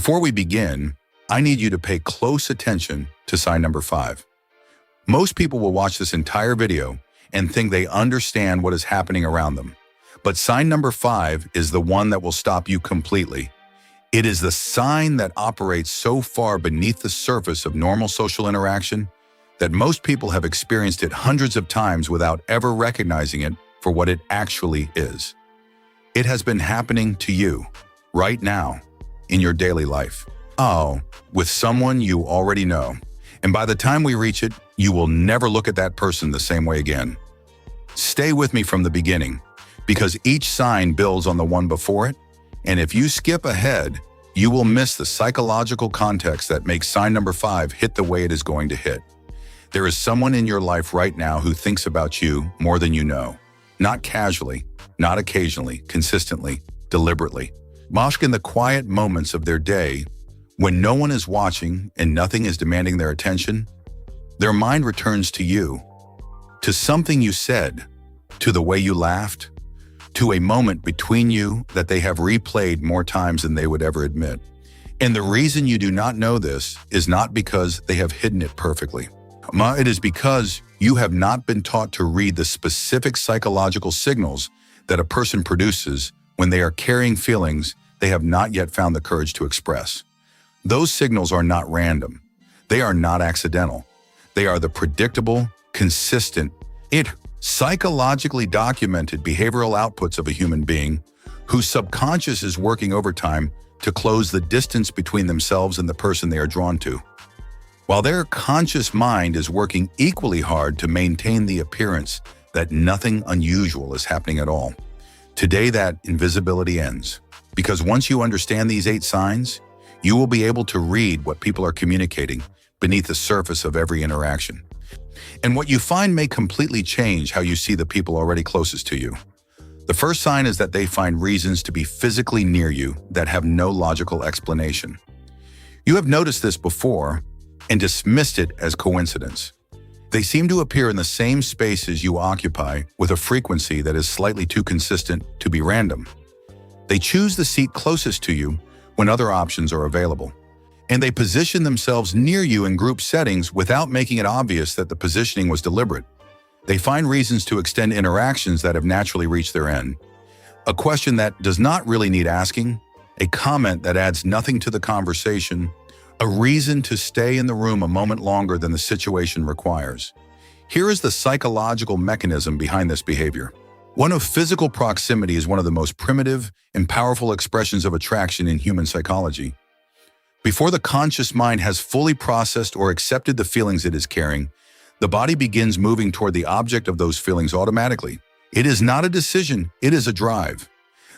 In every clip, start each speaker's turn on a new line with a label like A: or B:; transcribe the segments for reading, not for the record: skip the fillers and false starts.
A: Before we begin, I need you to pay close attention to sign number 5. Most people will watch this entire video and think they understand what is happening around them. But sign number 5 is the one that will stop you completely. It is the sign that operates so far beneath the surface of normal social interaction that most people have experienced it hundreds of times without ever recognizing it for what it actually is. It has been happening to you right now in your daily life. With someone you already know. And by the time we reach it, you will never look at that person the same way again. Stay with me from the beginning, because each sign builds on the one before it, and if you skip ahead, you will miss the psychological context that makes sign number 5 hit the way it is going to hit. There is someone in your life right now who thinks about you more than you know. Not casually, not occasionally, consistently, deliberately. In the quiet moments of their day, when no one is watching and nothing is demanding their attention, their mind returns to you, to something you said, to the way you laughed, to a moment between you that they have replayed more times than they would ever admit. And the reason you do not know this is not because they have hidden it perfectly. It is because you have not been taught to read the specific psychological signals that a person produces when they are carrying feelings they have not yet found the courage to express. Those signals are not random. They are not accidental. They are the predictable, consistent, psychologically documented behavioral outputs of a human being whose subconscious is working overtime to close the distance between themselves and the person they are drawn to, while their conscious mind is working equally hard to maintain the appearance that nothing unusual is happening at all. Today, that invisibility ends, because once you understand these 8 signs, you will be able to read what people are communicating beneath the surface of every interaction. And what you find may completely change how you see the people already closest to you. The first sign is that they find reasons to be physically near you that have no logical explanation. You have noticed this before and dismissed it as coincidence. They seem to appear in the same spaces you occupy with a frequency that is slightly too consistent to be random. They choose the seat closest to you when other options are available. And they position themselves near you in group settings without making it obvious that the positioning was deliberate. They find reasons to extend interactions that have naturally reached their end. A question that does not really need asking, a comment that adds nothing to the conversation, a reason to stay in the room a moment longer than the situation requires. Here is the psychological mechanism behind this behavior. One of physical proximity is one of the most primitive and powerful expressions of attraction in human psychology. Before the conscious mind has fully processed or accepted the feelings it is carrying, the body begins moving toward the object of those feelings automatically. It is not a decision, it is a drive.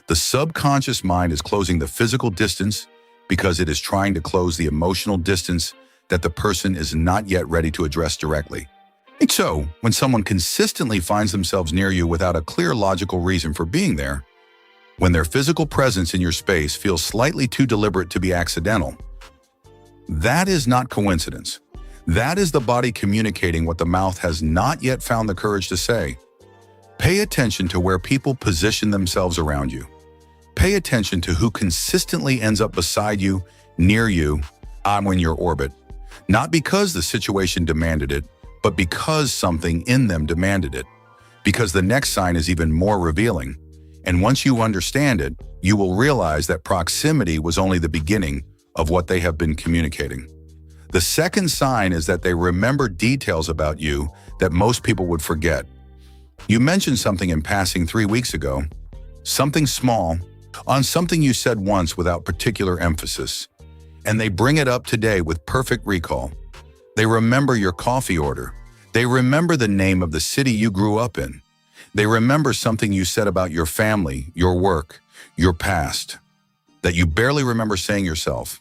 A: The subconscious mind is closing the physical distance because it is trying to close the emotional distance that the person is not yet ready to address directly. So, when someone consistently finds themselves near you without a clear logical reason for being there, when their physical presence in your space feels slightly too deliberate to be accidental, that is not coincidence. That is the body communicating what the mouth has not yet found the courage to say. Pay attention to where people position themselves around you. Pay attention to who consistently ends up beside you, near you, in your orbit. Not because the situation demanded it, but because something in them demanded it. Because the next sign is even more revealing. And once you understand it, you will realize that proximity was only the beginning of what they have been communicating. The second sign is that they remember details about you that most people would forget. You mentioned something in passing 3 weeks ago, something small, on something you said once without particular emphasis, and they bring it up today with perfect recall. They remember your coffee order. They remember the name of the city you grew up in. They remember something you said about your family, your work, your past, that you barely remember saying yourself.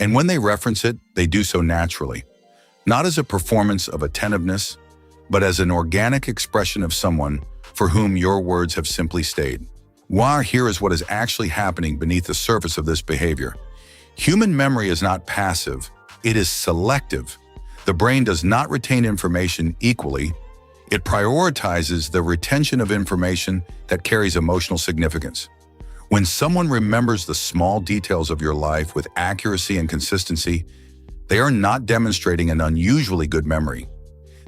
A: And when they reference it, they do so naturally, not as a performance of attentiveness, but as an organic expression of someone for whom your words have simply stayed. Here is what is actually happening beneath the surface of this behavior. Human memory is not passive, it is selective. The brain does not retain information equally. It prioritizes the retention of information that carries emotional significance. When someone remembers the small details of your life with accuracy and consistency, they are not demonstrating an unusually good memory.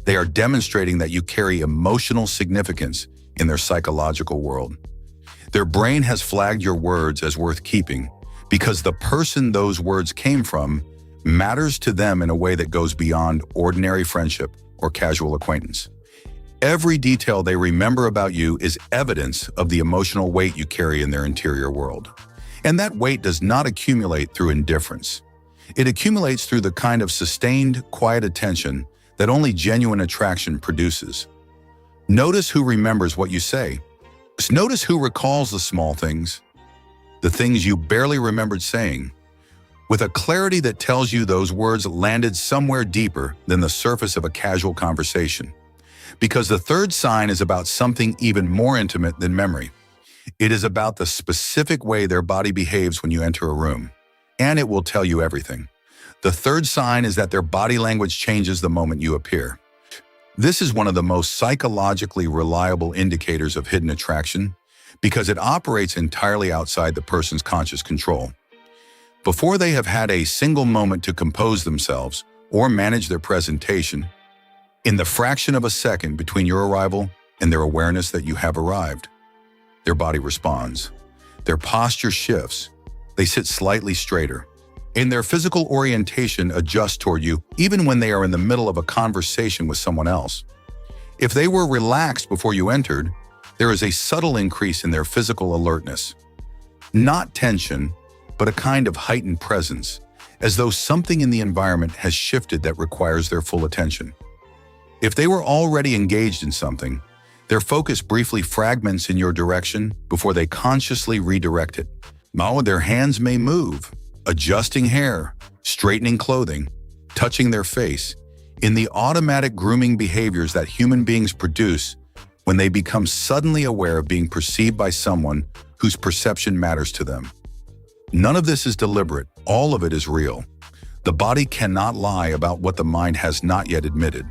A: They are demonstrating that you carry emotional significance in their psychological world. Their brain has flagged your words as worth keeping because the person those words came from matters to them in a way that goes beyond ordinary friendship or casual acquaintance. Every detail they remember about you is evidence of the emotional weight you carry in their interior world. And that weight does not accumulate through indifference. It accumulates through the kind of sustained, quiet attention that only genuine attraction produces. Notice who remembers what you say. Notice who recalls the small things, the things you barely remembered saying, with a clarity that tells you those words landed somewhere deeper than the surface of a casual conversation. Because the third sign is about something even more intimate than memory. It is about the specific way their body behaves when you enter a room, and it will tell you everything. The third sign is that their body language changes the moment you appear. This is one of the most psychologically reliable indicators of hidden attraction because it operates entirely outside the person's conscious control. Before they have had a single moment to compose themselves or manage their presentation, in the fraction of a second between your arrival and their awareness that you have arrived, their body responds. Their posture shifts. They sit slightly straighter. And their physical orientation adjusts toward you even when they are in the middle of a conversation with someone else. If they were relaxed before you entered, there is a subtle increase in their physical alertness. Not tension, but a kind of heightened presence, as though something in the environment has shifted that requires their full attention. If they were already engaged in something, their focus briefly fragments in your direction before they consciously redirect it. Now their hands may move, adjusting hair, straightening clothing, touching their face, in the automatic grooming behaviors that human beings produce when they become suddenly aware of being perceived by someone whose perception matters to them. None of this is deliberate, all of it is real. The body cannot lie about what the mind has not yet admitted.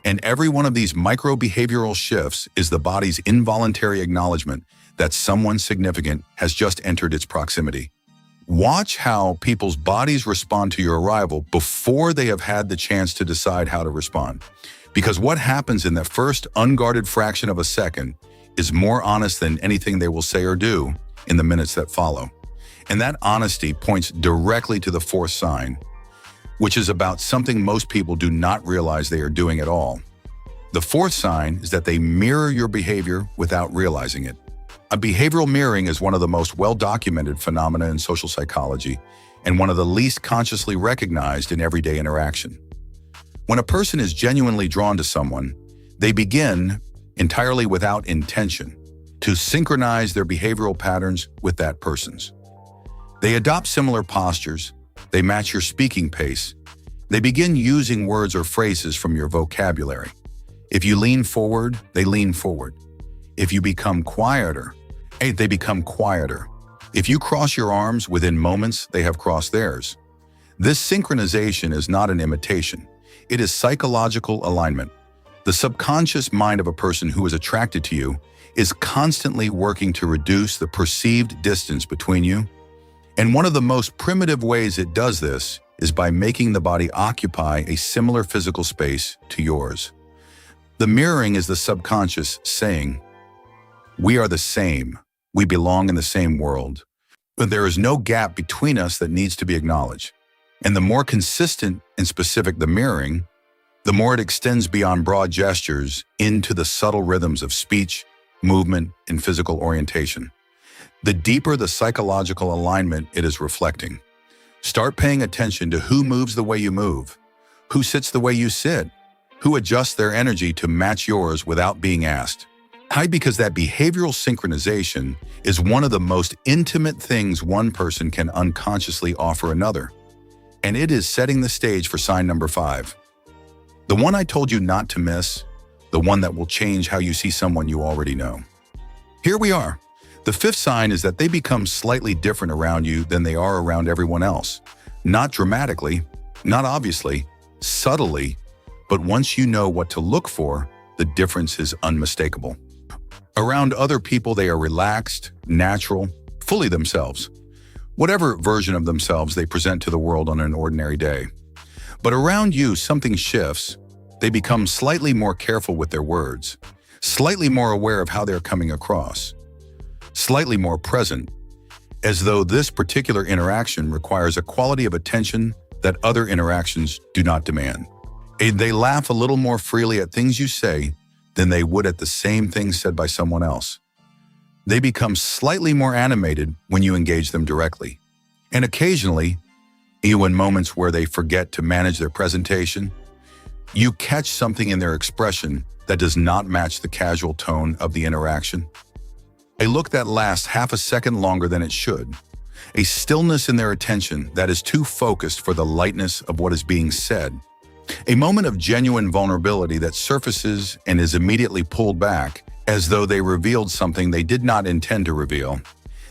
A: And every one of these micro-behavioral shifts is the body's involuntary acknowledgement that someone significant has just entered its proximity. Watch how people's bodies respond to your arrival before they have had the chance to decide how to respond. Because what happens in that first unguarded fraction of a second is more honest than anything they will say or do in the minutes that follow. And that honesty points directly to the fourth sign, which is about something most people do not realize they are doing at all. The fourth sign is that they mirror your behavior without realizing it. A behavioral mirroring is one of the most well-documented phenomena in social psychology and one of the least consciously recognized in everyday interaction. When a person is genuinely drawn to someone, they begin, entirely without intention, to synchronize their behavioral patterns with that person's. They adopt similar postures. They match your speaking pace. They begin using words or phrases from your vocabulary. If you lean forward, they lean forward. If you become quieter, they become quieter. If you cross your arms, within moments, they have crossed theirs. This synchronization is not an imitation. It is psychological alignment. The subconscious mind of a person who is attracted to you is constantly working to reduce the perceived distance between you. And one of the most primitive ways it does this is by making the body occupy a similar physical space to yours. The mirroring is the subconscious saying, "We are the same. We belong in the same world." But there is no gap between us that needs to be acknowledged. And the more consistent and specific the mirroring, the more it extends beyond broad gestures into the subtle rhythms of speech, movement, and physical orientation. The deeper the psychological alignment it is reflecting. Start paying attention to who moves the way you move, who sits the way you sit, who adjusts their energy to match yours without being asked. Because that behavioral synchronization is one of the most intimate things one person can unconsciously offer another. And it is setting the stage for sign number 5. The one I told you not to miss, the one that will change how you see someone you already know. Here we are. The fifth sign is that they become slightly different around you than they are around everyone else. Not dramatically, not obviously, subtly, but once you know what to look for, the difference is unmistakable. Around other people, they are relaxed, natural, fully themselves, whatever version of themselves they present to the world on an ordinary day. But around you, something shifts. They become slightly more careful with their words, slightly more aware of how they're coming across, slightly more present, as though this particular interaction requires a quality of attention that other interactions do not demand. And they laugh a little more freely at things you say than they would at the same things said by someone else. They become slightly more animated when you engage them directly. And occasionally, even in moments where they forget to manage their presentation, you catch something in their expression that does not match the casual tone of the interaction. A look that lasts half a second longer than it should. A stillness in their attention that is too focused for the lightness of what is being said. A moment of genuine vulnerability that surfaces and is immediately pulled back as though they revealed something they did not intend to reveal.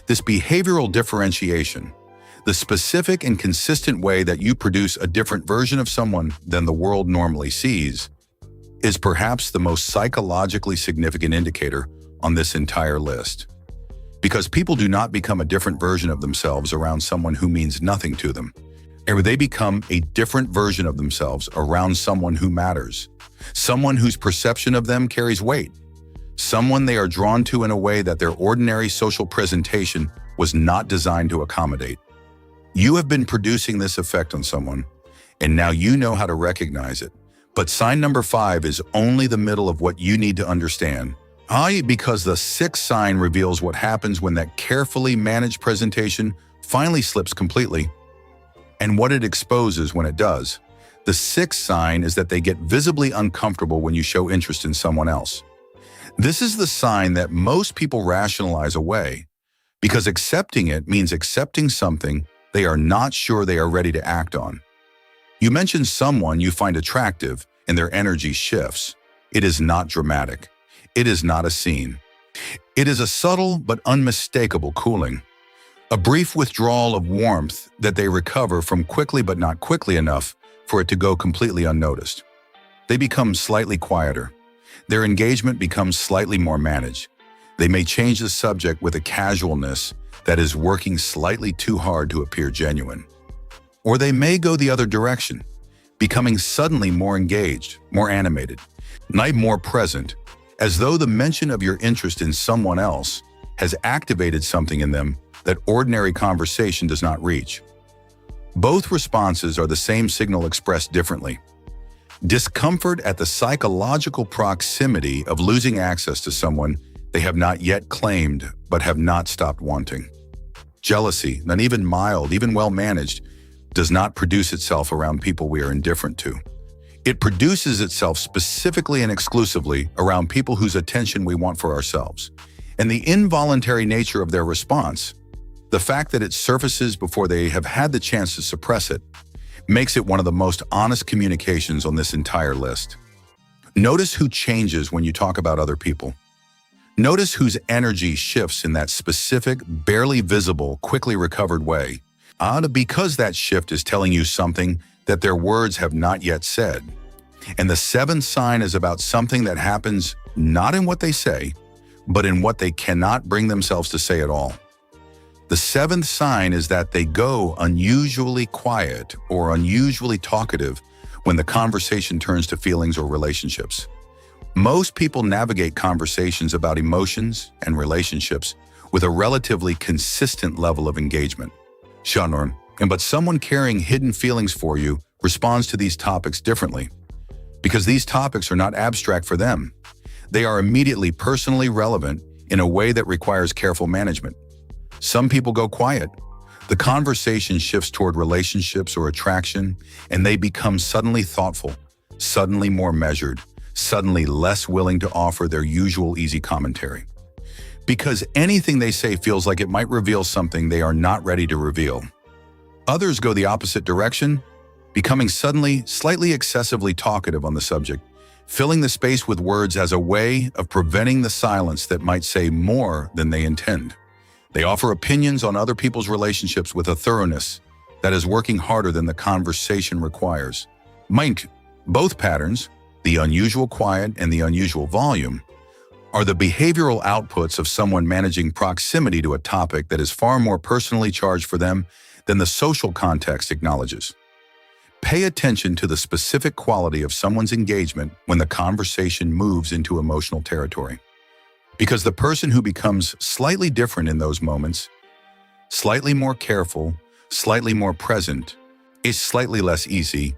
A: This behavioral differentiation, the specific and consistent way that you produce a different version of someone than the world normally sees, is perhaps the most psychologically significant indicator on this entire list. Because people do not become a different version of themselves around someone who means nothing to them. Or they become a different version of themselves around someone who matters, someone whose perception of them carries weight, someone they are drawn to in a way that their ordinary social presentation was not designed to accommodate. You have been producing this effect on someone, and now you know how to recognize it. But sign number 5 is only the middle of what you need to understand. Because the 6th sign reveals what happens when that carefully managed presentation finally slips completely, and what it exposes when it does. The 6th sign is that they get visibly uncomfortable when you show interest in someone else. This is the sign that most people rationalize away, because accepting it means accepting something they are not sure they are ready to act on. You mention someone you find attractive and their energy shifts. It is not dramatic. It is not a scene. It is a subtle but unmistakable cooling. A brief withdrawal of warmth that they recover from quickly but not quickly enough for it to go completely unnoticed. They become slightly quieter. Their engagement becomes slightly more managed. They may change the subject with a casualness that is working slightly too hard to appear genuine. Or they may go the other direction, becoming suddenly more engaged, more animated, more present, as though the mention of your interest in someone else has activated something in them that ordinary conversation does not reach. Both responses are the same signal expressed differently. Discomfort at the psychological proximity of losing access to someone they have not yet claimed but have not stopped wanting. Jealousy, not even mild, even well-managed, does not produce itself around people we are indifferent to. It produces itself specifically and exclusively around people whose attention we want for ourselves. And the involuntary nature of their response, the fact that it surfaces before they have had the chance to suppress it, makes it one of the most honest communications on this entire list. Notice who changes when you talk about other people. Notice whose energy shifts in that specific, barely visible, quickly recovered way. Because that shift is telling you something that their words have not yet said. And the 7th sign is about something that happens not in what they say, but in what they cannot bring themselves to say at all. The 7th sign is that they go unusually quiet or unusually talkative when the conversation turns to feelings or relationships. Most people navigate conversations about emotions and relationships with a relatively consistent level of engagement. But someone carrying hidden feelings for you responds to these topics differently, because these topics are not abstract for them. They are immediately personally relevant in a way that requires careful management. Some people go quiet. The conversation shifts toward relationships or attraction, and they become suddenly thoughtful, suddenly more measured, suddenly less willing to offer their usual easy commentary. Because anything they say feels like it might reveal something they are not ready to reveal. Others go the opposite direction, becoming suddenly slightly excessively talkative on the subject, filling the space with words as a way of preventing the silence that might say more than they intend. They offer opinions on other people's relationships with a thoroughness that is working harder than the conversation requires. Both patterns, the unusual quiet and the unusual volume, are the behavioral outputs of someone managing proximity to a topic that is far more personally charged for them than the social context acknowledges. Pay attention to the specific quality of someone's engagement when the conversation moves into emotional territory. Because the person who becomes slightly different in those moments, slightly more careful, slightly more present, is slightly less easy,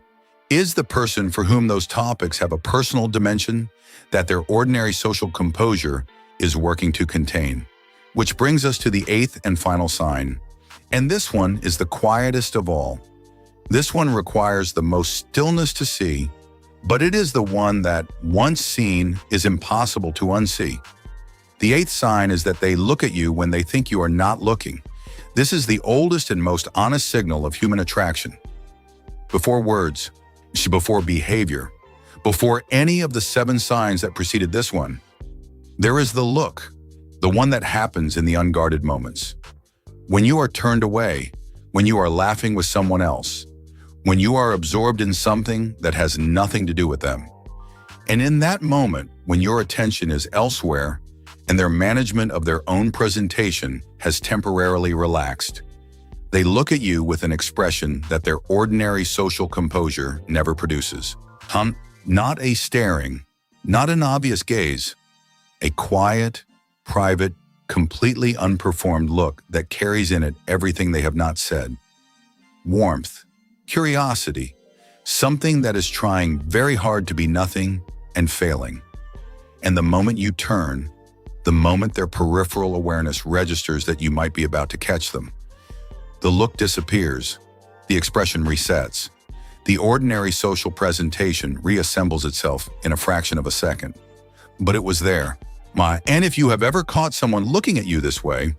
A: is the person for whom those topics have a personal dimension that their ordinary social composure is working to contain. Which brings us to the eighth and final sign. And this one is the quietest of all. This one requires the most stillness to see, but it is the one that, once seen, is impossible to unsee. The eighth sign is that they look at you when they think you are not looking. This is the oldest and most honest signal of human attraction. Before words, before behavior, before any of the 7 signs that preceded this one, there is the look, the one that happens in the unguarded moments. When you are turned away, when you are laughing with someone else, when you are absorbed in something that has nothing to do with them. And in that moment, when your attention is elsewhere and their management of their own presentation has temporarily relaxed, they look at you with an expression that their ordinary social composure never produces. Not a staring, not an obvious gaze, a quiet, private, completely unperformed look that carries in it everything they have not said. Warmth, curiosity, something that is trying very hard to be nothing and failing. And the moment you turn, the moment their peripheral awareness registers that you might be about to catch them, the look disappears, the expression resets, the ordinary social presentation reassembles itself in a fraction of a second. But it was there. And if you have ever caught someone looking at you this way,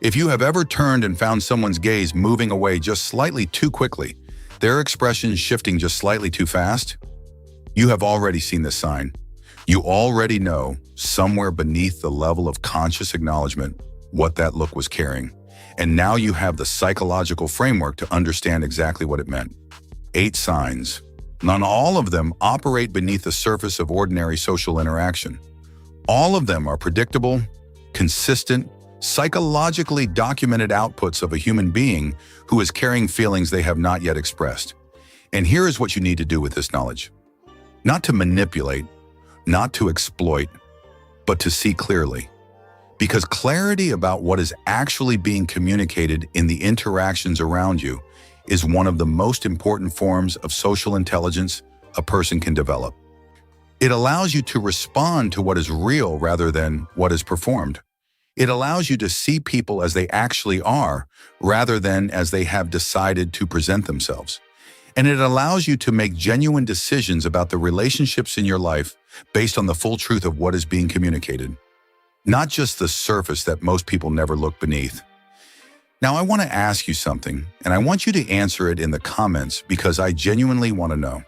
A: if you have ever turned and found someone's gaze moving away just slightly too quickly, their expression shifting just slightly too fast, you have already seen this sign. You already know, somewhere beneath the level of conscious acknowledgement, what that look was carrying. And now you have the psychological framework to understand exactly what it meant. 8 signs. Not all of them operate beneath the surface of ordinary social interaction. All of them are predictable, consistent, psychologically documented outputs of a human being who is carrying feelings they have not yet expressed. And here is what you need to do with this knowledge. Not to manipulate, not to exploit, but to see clearly. Because clarity about what is actually being communicated in the interactions around you is one of the most important forms of social intelligence a person can develop. It allows you to respond to what is real rather than what is performed. It allows you to see people as they actually are rather than as they have decided to present themselves. And it allows you to make genuine decisions about the relationships in your life based on the full truth of what is being communicated, not just the surface that most people never look beneath. Now, I want to ask you something, and I want you to answer it in the comments because I genuinely want to know.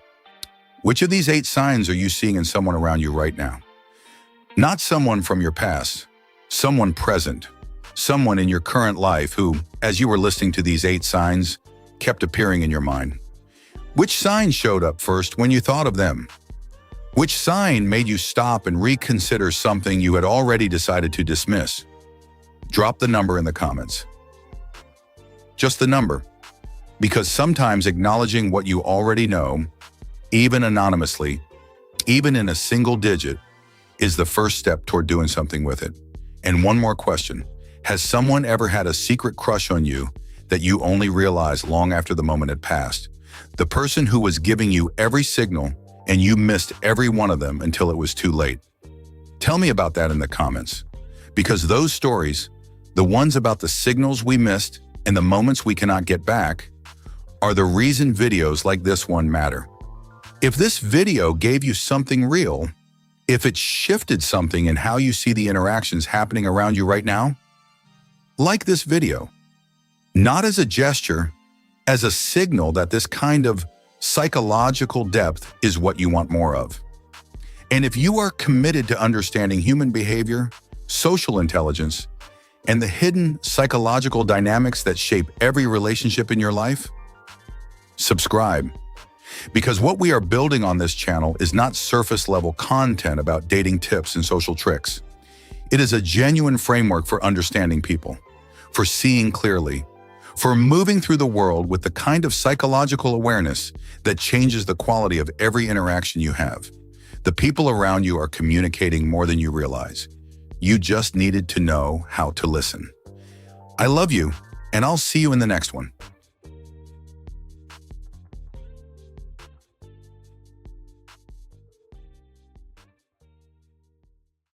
A: Which of these 8 signs are you seeing in someone around you right now? Not someone from your past, someone present, someone in your current life who, as you were listening to these 8 signs, kept appearing in your mind. Which sign showed up first when you thought of them? Which sign made you stop and reconsider something you had already decided to dismiss? Drop the number in the comments. Just the number. Because sometimes acknowledging what you already know, even anonymously, even in a single digit, is the first step toward doing something with it. And one more question. Has someone ever had a secret crush on you that you only realized long after the moment had passed? The person who was giving you every signal and you missed every one of them until it was too late. Tell me about that in the comments. Because those stories, the ones about the signals we missed and the moments we cannot get back, are the reason videos like this one matter. If this video gave you something real, if it shifted something in how you see the interactions happening around you right now, like this video. Not as a gesture, as a signal that this kind of psychological depth is what you want more of. And if you are committed to understanding human behavior, social intelligence, and the hidden psychological dynamics that shape every relationship in your life, subscribe. Because what we are building on this channel is not surface-level content about dating tips and social tricks. It is a genuine framework for understanding people, for seeing clearly, for moving through the world with the kind of psychological awareness that changes the quality of every interaction you have. The people around you are communicating more than you realize. You just needed to know how to listen. I love you, and I'll see you in the next one.